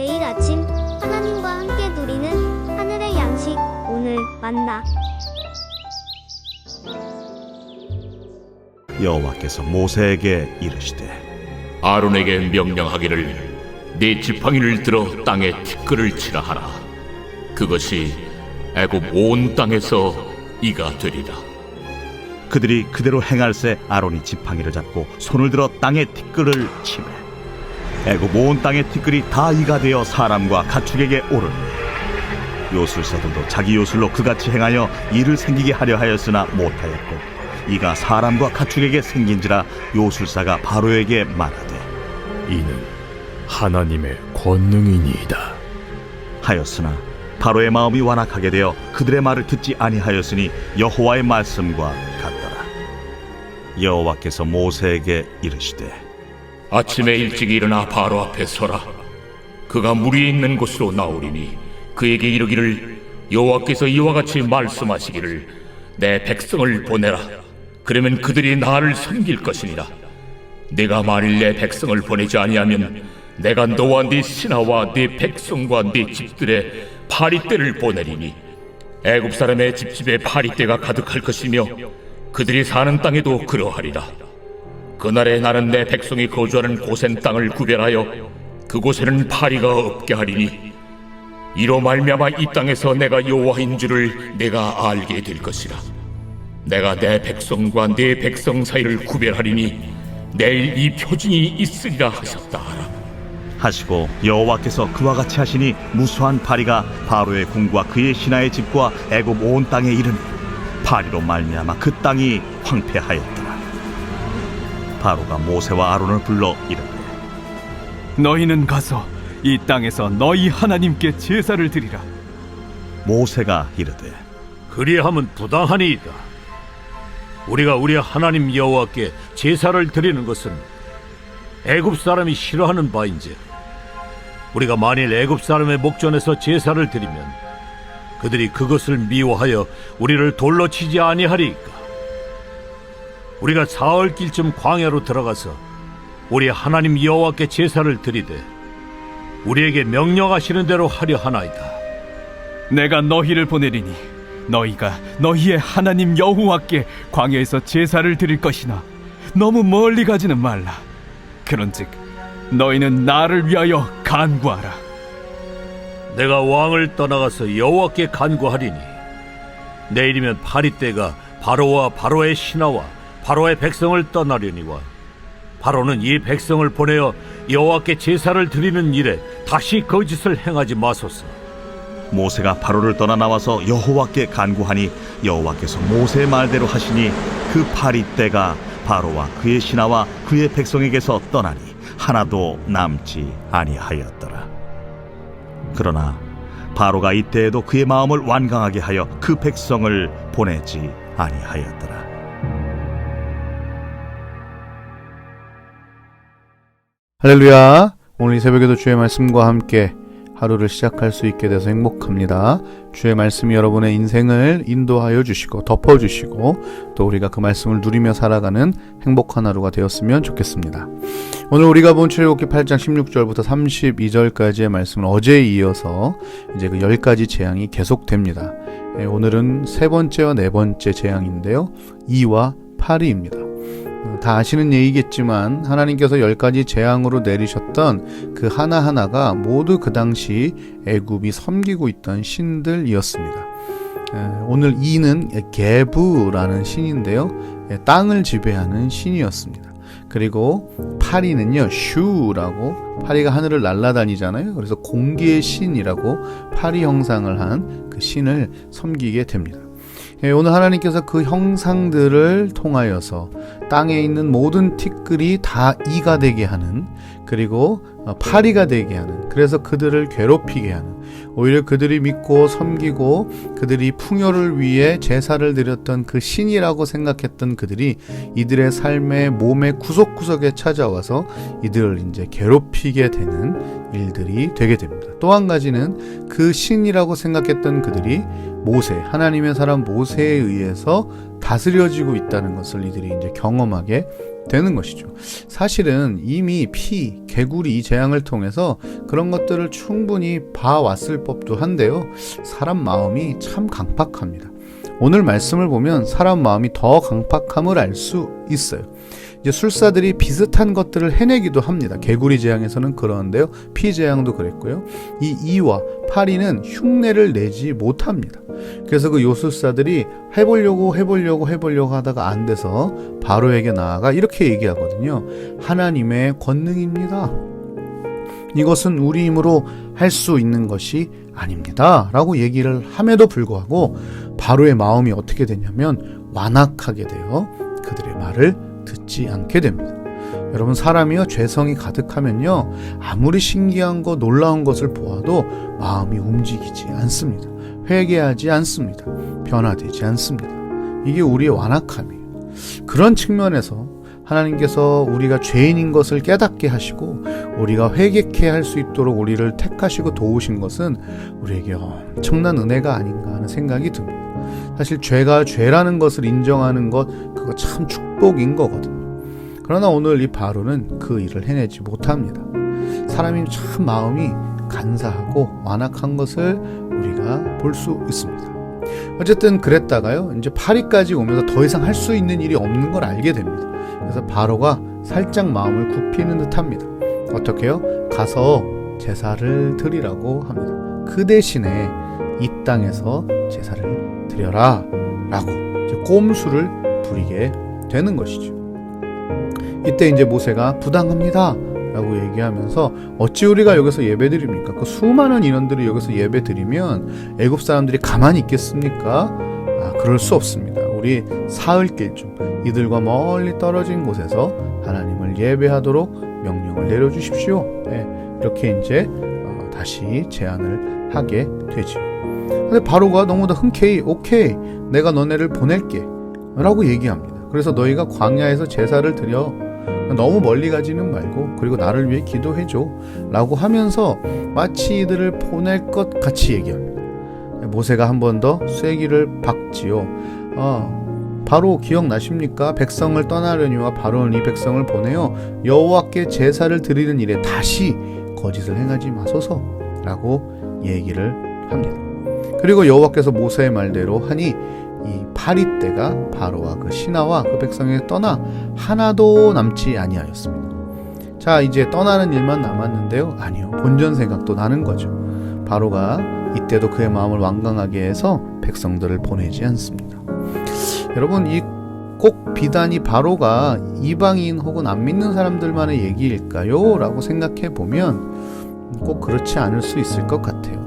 매일 아침 하나님과 함께 누리는 하늘의 양식 오늘 만나. 여호와께서 모세에게 이르시되 아론에게 명령하기를 네 지팡이를 들어 땅에 티끌을 치라 하라. 그것이 애굽 온 땅에서 이가 되리라. 그들이 그대로 행할세 아론이 지팡이를 잡고 손을 들어 땅에 티끌을 치매 애굽 온 땅의 티끌이 다 이가 되어 사람과 가축에게 오르니 요술사들도 자기 요술로 그같이 행하여 이를 생기게 하려 하였으나 못하였고 이가 사람과 가축에게 생긴지라 요술사가 바로에게 말하되 이는 하나님의 권능이니이다 하였으나 바로의 마음이 완악하게 되어 그들의 말을 듣지 아니하였으니 여호와의 말씀과 같더라. 여호와께서 모세에게 이르시되 아침에 일찍 일어나 바로 앞에 서라. 그가 물이 있는 곳으로 나오리니 그에게 이르기를 여호와께서 이와 같이 말씀하시기를 내 백성을 보내라. 그러면 그들이 나를 섬길 것이니라. 내가 만일 내 백성을 보내지 아니하면 내가 너와 네 신하와 네 백성과 네 집들의 파리떼를 보내리니 애굽 사람의 집집에 파리떼가 가득할 것이며 그들이 사는 땅에도 그러하리라. 그날에 나는 내 백성이 거주하는 고센 땅을 구별하여 그곳에는 파리가 없게 하리니 이로 말미암아 이 땅에서 내가 여호와인 줄을 내가 알게 될 것이라. 내가 내 백성과 네 백성 사이를 구별하리니 내일 이 표징이 있으리라 하셨다 하라. 하시고 여호와께서 그와 같이 하시니 무수한 파리가 바로의 궁과 그의 신하의 집과 애굽 온 땅에 이르니 파리로 말미암아 그 땅이 황폐하였더라. 바로가 모세와 아론을 불러 이르되 너희는 가서 이 땅에서 너희 하나님께 제사를 드리라. 모세가 이르되 그리함은 부당하니이다. 우리가 우리 하나님 여호와께 제사를 드리는 것은 애굽 사람이 싫어하는 바인지 우리가 만일 애굽 사람의 목전에서 제사를 드리면 그들이 그것을 미워하여 우리를 돌로 치지 아니하리이까. 우리가 사흘길쯤 광야로 들어가서 우리 하나님 여호와께 제사를 드리되 우리에게 명령하시는 대로 하려 하나이다. 내가 너희를 보내리니 너희가 너희의 하나님 여호와께 광야에서 제사를 드릴 것이나 너무 멀리 가지는 말라. 그런즉 너희는 나를 위하여 간구하라. 내가 왕을 떠나가서 여호와께 간구하리니 내일이면 파리떼가 바로와 바로의 신하와 바로의 백성을 떠나려니와 바로는 이 백성을 보내어 여호와께 제사를 드리는 일에 다시 거짓을 행하지 마소서. 모세가 바로를 떠나 나와서 여호와께 간구하니 여호와께서 모세의 말대로 하시니 그 파리떼가 바로와 그의 신하와 그의 백성에게서 떠나니 하나도 남지 아니하였더라. 그러나 바로가 이때에도 그의 마음을 완강하게 하여 그 백성을 보내지 아니하였더라. 할렐루야. 오늘 이 새벽에도 주의 말씀과 함께 하루를 시작할 수 있게 돼서 행복합니다. 주의 말씀이 여러분의 인생을 인도하여 주시고 덮어주시고 또 우리가 그 말씀을 누리며 살아가는 행복한 하루가 되었으면 좋겠습니다. 오늘 우리가 본 출애굽기 8장 16절부터 32절까지의 말씀은 어제에 이어서 이제 그 10가지 재앙이 계속됩니다. 오늘은 세 번째와 네 번째 재앙인데요. 2와 8위입니다. 다 아시는 얘기겠지만 하나님께서 10가지 재앙으로 내리셨던 그 하나하나가 모두 그 당시 애굽이 섬기고 있던 신들이었습니다. 오늘 2는 게부라는 신인데요. 땅을 지배하는 신이었습니다. 그리고 8위는요 슈라고 파리가 하늘을 날아다니잖아요. 그래서 공기의 신이라고 파리 형상을 한 그 신을 섬기게 됩니다. 오늘 하나님께서 그 형상들을 통하여서 땅에 있는 모든 티끌이 다 이가 되게 하는, 그리고 파리가 되게 하는, 그래서 그들을 괴롭히게 하는, 오히려 그들이 믿고 섬기고 그들이 풍요를 위해 제사를 드렸던 그 신이라고 생각했던 그들이 이들의 삶의 몸의 구석구석에 찾아와서 이들을 이제 괴롭히게 되는 일들이 되게 됩니다. 또 한 가지는 그 신이라고 생각했던 그들이 모세, 하나님의 사람 모세에 의해서 다스려지고 있다는 것을 이들이 이제 경험하게 되는 것이죠. 사실은 이미 피, 개구리 이 재앙을 통해서 그런 것들을 충분히 봐왔을 법도 한데요. 사람 마음이 참 강팍합니다. 오늘 말씀을 보면 사람 마음이 더 강팍함을 알 수 있어요. 이제 술사들이 비슷한 것들을 해내기도 합니다. 개구리 재앙에서는 그러는데요. 피 재앙도 그랬고요. 이 이와 파리는 흉내를 내지 못합니다. 그래서 그 요술사들이 해보려고 하다가 안 돼서 바로에게 나아가 이렇게 얘기하거든요. 하나님의 권능입니다. 이것은 우리 힘으로 할 수 있는 것이 아닙니다. 라고 얘기를 함에도 불구하고 바로의 마음이 어떻게 되냐면 완악하게 되어 그들의 말을 듣지 않게 됩니다. 여러분, 사람이요 죄성이 가득하면요 아무리 신기한 것 놀라운 것을 보아도 마음이 움직이지 않습니다. 회개하지 않습니다. 변화되지 않습니다. 이게 우리의 완악함이에요. 그런 측면에서 하나님께서 우리가 죄인인 것을 깨닫게 하시고 우리가 회개케 할 수 있도록 우리를 택하시고 도우신 것은 우리에게 엄청난 은혜가 아닌가 하는 생각이 듭니다. 사실 죄가 죄라는 것을 인정하는 것, 그거 참 축복인 거거든요. 그러나 오늘 이 바로는 그 일을 해내지 못합니다. 사람이 참 마음이 간사하고 완악한 것을 우리가 볼 수 있습니다. 어쨌든 그랬다가요, 이제 파리까지 오면서 더 이상 할 수 있는 일이 없는 걸 알게 됩니다. 그래서 바로가 살짝 마음을 굽히는 듯 합니다. 어떻게 해요? 가서 제사를 드리라고 합니다. 그 대신에 이 땅에서 제사를 드려라 라고 이제 꼼수를 부리게 되는 것이죠. 이때 이제 모세가 부당합니다 라고 얘기하면서 어찌 우리가 여기서 예배 드립니까? 그 수많은 인원들이 여기서 예배 드리면 애굽 사람들이 가만히 있겠습니까? 그럴 수 없습니다. 우리 사흘길 중 이들과 멀리 떨어진 곳에서 하나님을 예배하도록 명령을 내려주십시오. 네, 이렇게 이제 다시 제안을 하게 되죠. 근데 바로가 너무나 흔쾌히 오케이, 내가 너네를 보낼게 라고 얘기합니다. 그래서 너희가 광야에서 제사를 드려, 너무 멀리 가지는 말고, 그리고 나를 위해 기도해줘 라고 하면서 마치 이들을 보낼 것 같이 얘기합니다. 모세가 한 번 더 쐐기를 박지요. 바로 기억나십니까? 백성을 떠나려니와 바로는 이 백성을 보내어 여호와께 제사를 드리는 일에 다시 거짓을 행하지 마소서 라고 얘기를 합니다. 그리고 여호와께서 모세의 말대로 하니 이 파리떼가 바로와 그 신하와 그 백성에게 떠나 하나도 남지 아니하였습니다. 자, 이제 떠나는 일만 남았는데요. 아니요, 본전 생각도 나는 거죠. 바로가 이때도 그의 마음을 완강하게 해서 백성들을 보내지 않습니다. 여러분, 이 꼭 비단이 바로가 이방인 혹은 안 믿는 사람들만의 얘기일까요? 라고 생각해 보면 꼭 그렇지 않을 수 있을 것 같아요.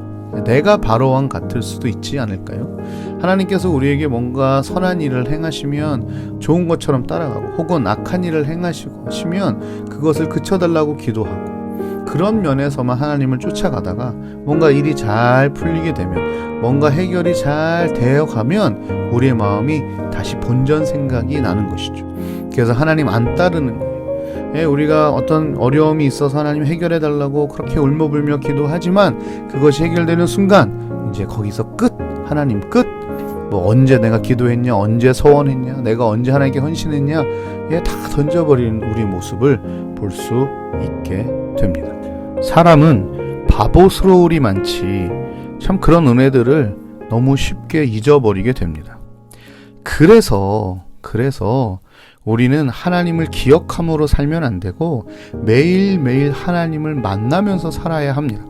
내가 바로왕 같을 수도 있지 않을까요? 하나님께서 우리에게 뭔가 선한 일을 행하시면 좋은 것처럼 따라가고, 혹은 악한 일을 행하시면 그것을 그쳐달라고 기도하고, 그런 면에서만 하나님을 쫓아가다가 뭔가 일이 잘 풀리게 되면, 뭔가 해결이 잘 되어가면 우리의 마음이 다시 본전 생각이 나는 것이죠. 그래서 하나님 안 따르는 거예요. 우리가 어떤 어려움이 있어서 하나님 해결해 달라고 그렇게 울며불며 기도하지만 그것이 해결되는 순간 이제 거기서 끝, 하나님 끝. 뭐 언제 내가 기도했냐, 언제 소원했냐, 내가 언제 하나님께 헌신했냐, 다 던져버리는 우리 모습을 볼 수 있게 됩니다. 사람은 바보스러울이 많지 참 그런 은혜들을 너무 쉽게 잊어버리게 됩니다. 그래서 우리는 하나님을 기억함으로 살면 안 되고 매일매일 하나님을 만나면서 살아야 합니다.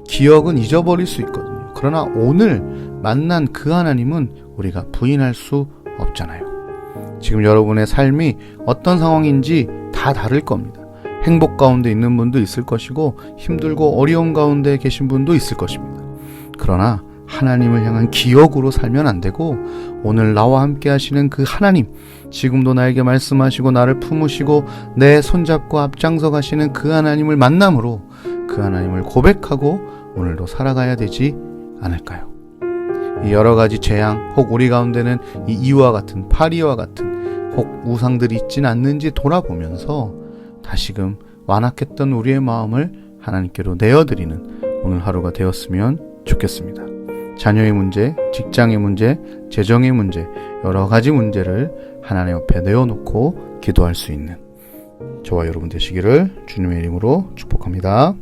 기억은 잊어버릴 수 있거든요. 그러나 오늘 만난 그 하나님은 우리가 부인할 수 없잖아요. 지금 여러분의 삶이 어떤 상황인지 다 다를 겁니다. 행복 가운데 있는 분도 있을 것이고 힘들고 어려운 가운데 계신 분도 있을 것입니다. 그러나 하나님을 향한 기억으로 살면 안 되고 오늘 나와 함께 하시는 그 하나님, 지금도 나에게 말씀하시고 나를 품으시고 내 손잡고 앞장서 가시는 그 하나님을 만남으로 그 하나님을 고백하고 오늘도 살아가야 되지 않을까요? 이 여러 가지 재앙, 혹 우리 가운데는 이 이와 같은 파리와 같은 혹 우상들이 있진 않는지 돌아보면서 다시금 완악했던 우리의 마음을 하나님께로 내어드리는 오늘 하루가 되었으면 좋겠습니다. 자녀의 문제, 직장의 문제, 재정의 문제, 여러 가지 문제를 하나님 앞에 내어놓고 기도할 수 있는 저와 여러분 되시기를 주님의 이름으로 축복합니다.